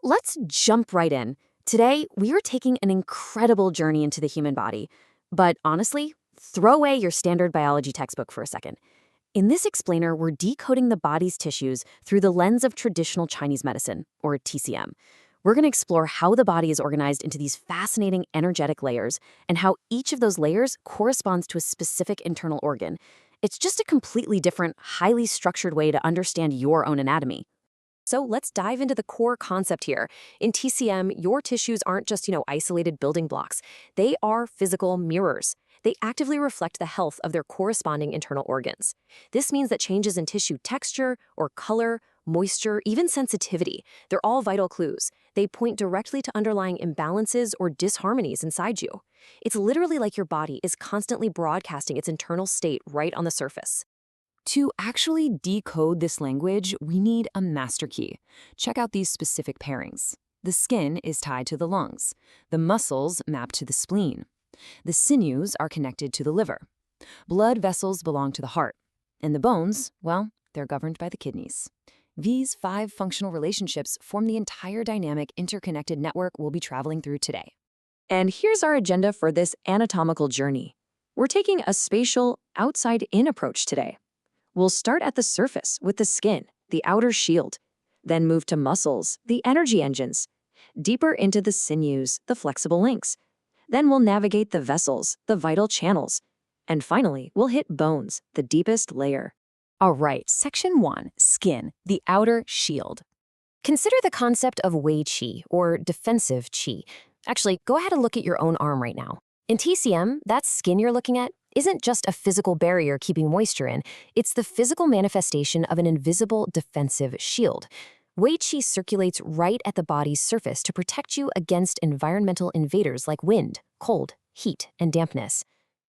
Let's jump right in. Today, we are taking an incredible journey into the human body. But honestly, throw away your standard biology textbook for a second. In this explainer, we're decoding the body's tissues through the lens of traditional Chinese medicine, or TCM. We're going to explore how the body is organized into these fascinating energetic layers and how each of those layers corresponds to a specific internal organ. It's just a completely different, highly structured way to understand your own anatomy. So let's dive into the core concept here. In TCM, your tissues aren't just, isolated building blocks. They are physical mirrors. They actively reflect the health of their corresponding internal organs. This means that changes in tissue texture or color, moisture, even sensitivity, they're all vital clues. They point directly to underlying imbalances or disharmonies inside you. It's literally like your body is constantly broadcasting its internal state right on the surface. To actually decode this language, we need a master key. Check out these specific pairings. The skin is tied to the lungs. The muscles map to the spleen. The sinews are connected to the liver. Blood vessels belong to the heart. And the bones, well, they're governed by the kidneys. These 5 functional relationships form the entire dynamic, interconnected network we'll be traveling through today. And here's our agenda for this anatomical journey. We're taking a spatial, outside-in approach today. We'll start at the surface with the skin, the outer shield, then move to muscles, the energy engines, deeper into the sinews, the flexible links. Then we'll navigate the vessels, the vital channels, and finally, we'll hit bones, the deepest layer. All right, section 1, skin, the outer shield. Consider the concept of wei qi, or defensive qi. Actually, go ahead and look at your own arm right now. In TCM, that skin you're looking at isn't just a physical barrier keeping moisture in, it's the physical manifestation of an invisible defensive shield. Wei qi circulates right at the body's surface to protect you against environmental invaders like wind, cold, heat, and dampness.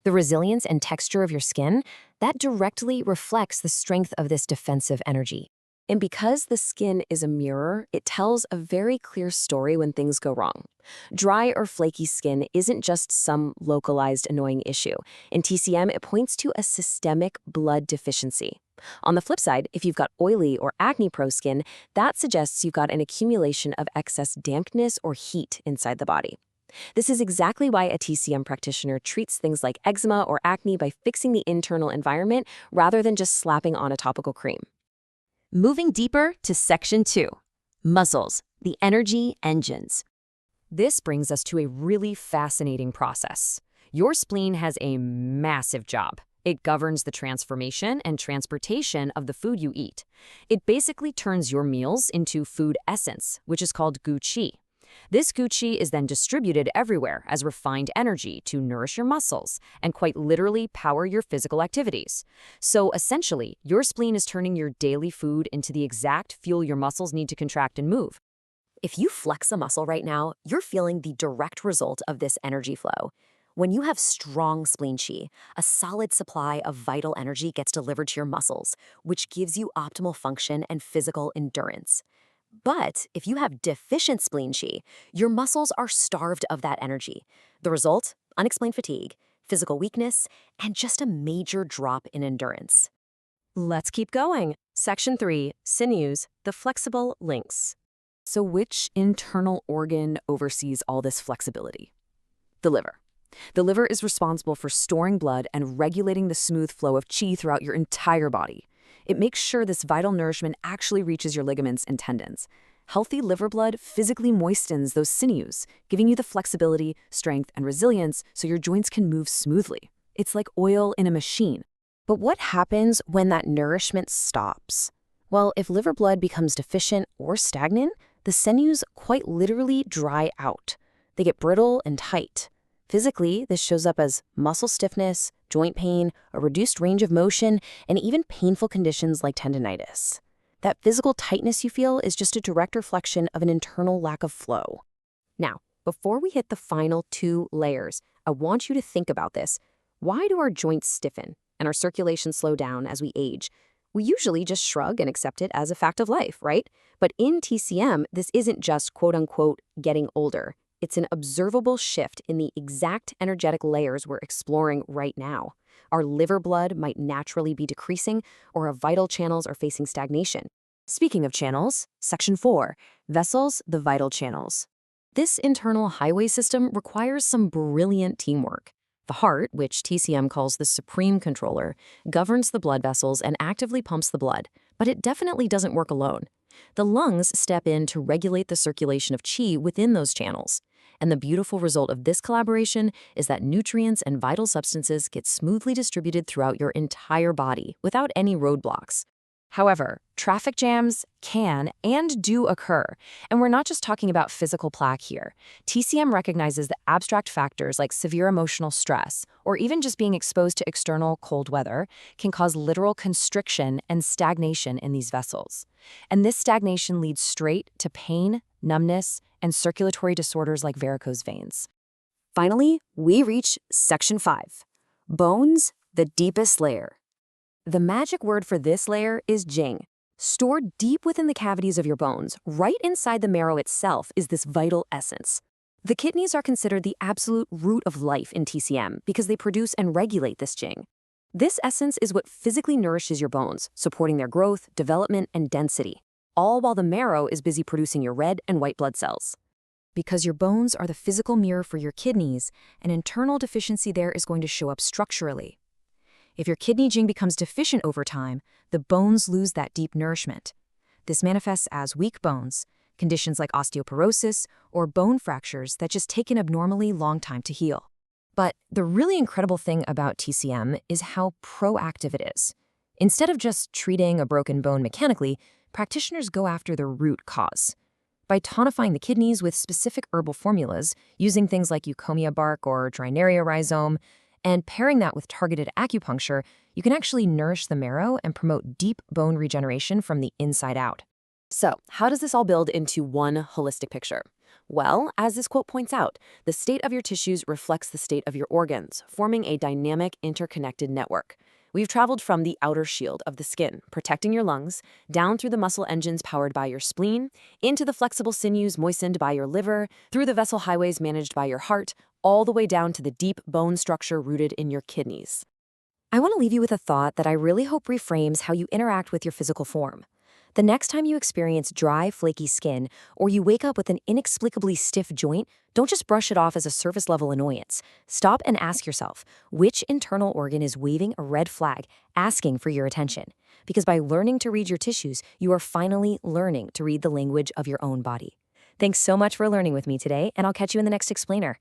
The resilience and texture of your skin, that directly reflects the strength of this defensive energy. And because the skin is a mirror, it tells a very clear story when things go wrong. Dry or flaky skin isn't just some localized annoying issue. In TCM, it points to a systemic blood deficiency. On the flip side, if you've got oily or acne-prone skin, that suggests you've got an accumulation of excess dampness or heat inside the body. This is exactly why a TCM practitioner treats things like eczema or acne by fixing the internal environment rather than just slapping on a topical cream. Moving deeper to section 2, muscles, the energy engines. This brings us to a really fascinating process. Your spleen has a massive job. It governs the transformation and transportation of the food you eat. It basically turns your meals into food essence, which is called gu qi. This gu qi is then distributed everywhere as refined energy to nourish your muscles and quite literally power your physical activities. So essentially, your spleen is turning your daily food into the exact fuel your muscles need to contract and move. If you flex a muscle right now, you're feeling the direct result of this energy flow. When you have strong spleen qi, a solid supply of vital energy gets delivered to your muscles, which gives you optimal function and physical endurance. But if you have deficient spleen qi, your muscles are starved of that energy. The result? Unexplained fatigue, physical weakness, and just a major drop in endurance. Let's keep going. Section 3, sinews, the flexible links. So which internal organ oversees all this flexibility? The liver. The liver is responsible for storing blood and regulating the smooth flow of qi throughout your entire body. It makes sure this vital nourishment actually reaches your ligaments and tendons. Healthy liver blood physically moistens those sinews, giving you the flexibility, strength, and resilience so your joints can move smoothly. It's like oil in a machine. But what happens when that nourishment stops? Well, if liver blood becomes deficient or stagnant, the sinews quite literally dry out. They get brittle and tight. Physically, this shows up as muscle stiffness, joint pain, a reduced range of motion, and even painful conditions like tendinitis. That physical tightness you feel is just a direct reflection of an internal lack of flow. Now, before we hit the final 2 layers, I want you to think about this. Why do our joints stiffen and our circulation slow down as we age? We usually just shrug and accept it as a fact of life, right? But in TCM, this isn't just quote-unquote getting older. It's an observable shift in the exact energetic layers we're exploring right now. Our liver blood might naturally be decreasing, or our vital channels are facing stagnation. Speaking of channels, Section 4, Vessels, the vital channels. This internal highway system requires some brilliant teamwork. The heart, which TCM calls the supreme controller, governs the blood vessels and actively pumps the blood, but it definitely doesn't work alone. The lungs step in to regulate the circulation of qi within those channels. And the beautiful result of this collaboration is that nutrients and vital substances get smoothly distributed throughout your entire body without any roadblocks. However, traffic jams can and do occur, and we're not just talking about physical plaque here. TCM recognizes that abstract factors like severe emotional stress, or even just being exposed to external cold weather, can cause literal constriction and stagnation in these vessels. And this stagnation leads straight to pain, numbness, and circulatory disorders like varicose veins. Finally, we reach Section 5, Bones, the deepest layer. The magic word for this layer is Jing. Stored deep within the cavities of your bones, right inside the marrow itself, is this vital essence. The kidneys are considered the absolute root of life in TCM because they produce and regulate this Jing. This essence is what physically nourishes your bones, supporting their growth, development, and density, all while the marrow is busy producing your red and white blood cells. Because your bones are the physical mirror for your kidneys, an internal deficiency there is going to show up structurally. If your kidney Jing becomes deficient over time, the bones lose that deep nourishment. This manifests as weak bones, conditions like osteoporosis, or bone fractures that just take an abnormally long time to heal. But the really incredible thing about TCM is how proactive it is. Instead of just treating a broken bone mechanically, practitioners go after the root cause. By tonifying the kidneys with specific herbal formulas, using things like eucommia bark or Drinaria rhizome, and pairing that with targeted acupuncture, you can actually nourish the marrow and promote deep bone regeneration from the inside out. So, how does this all build into one holistic picture? Well, as this quote points out, the state of your tissues reflects the state of your organs, forming a dynamic, interconnected network. We've traveled from the outer shield of the skin, protecting your lungs, down through the muscle engines powered by your spleen, into the flexible sinews moistened by your liver, through the vessel highways managed by your heart, all the way down to the deep bone structure rooted in your kidneys. I want to leave you with a thought that I really hope reframes how you interact with your physical form. The next time you experience dry, flaky skin, or you wake up with an inexplicably stiff joint, don't just brush it off as a surface-level annoyance. Stop and ask yourself, which internal organ is waving a red flag, asking for your attention? Because by learning to read your tissues, you are finally learning to read the language of your own body. Thanks so much for learning with me today, and I'll catch you in the next explainer.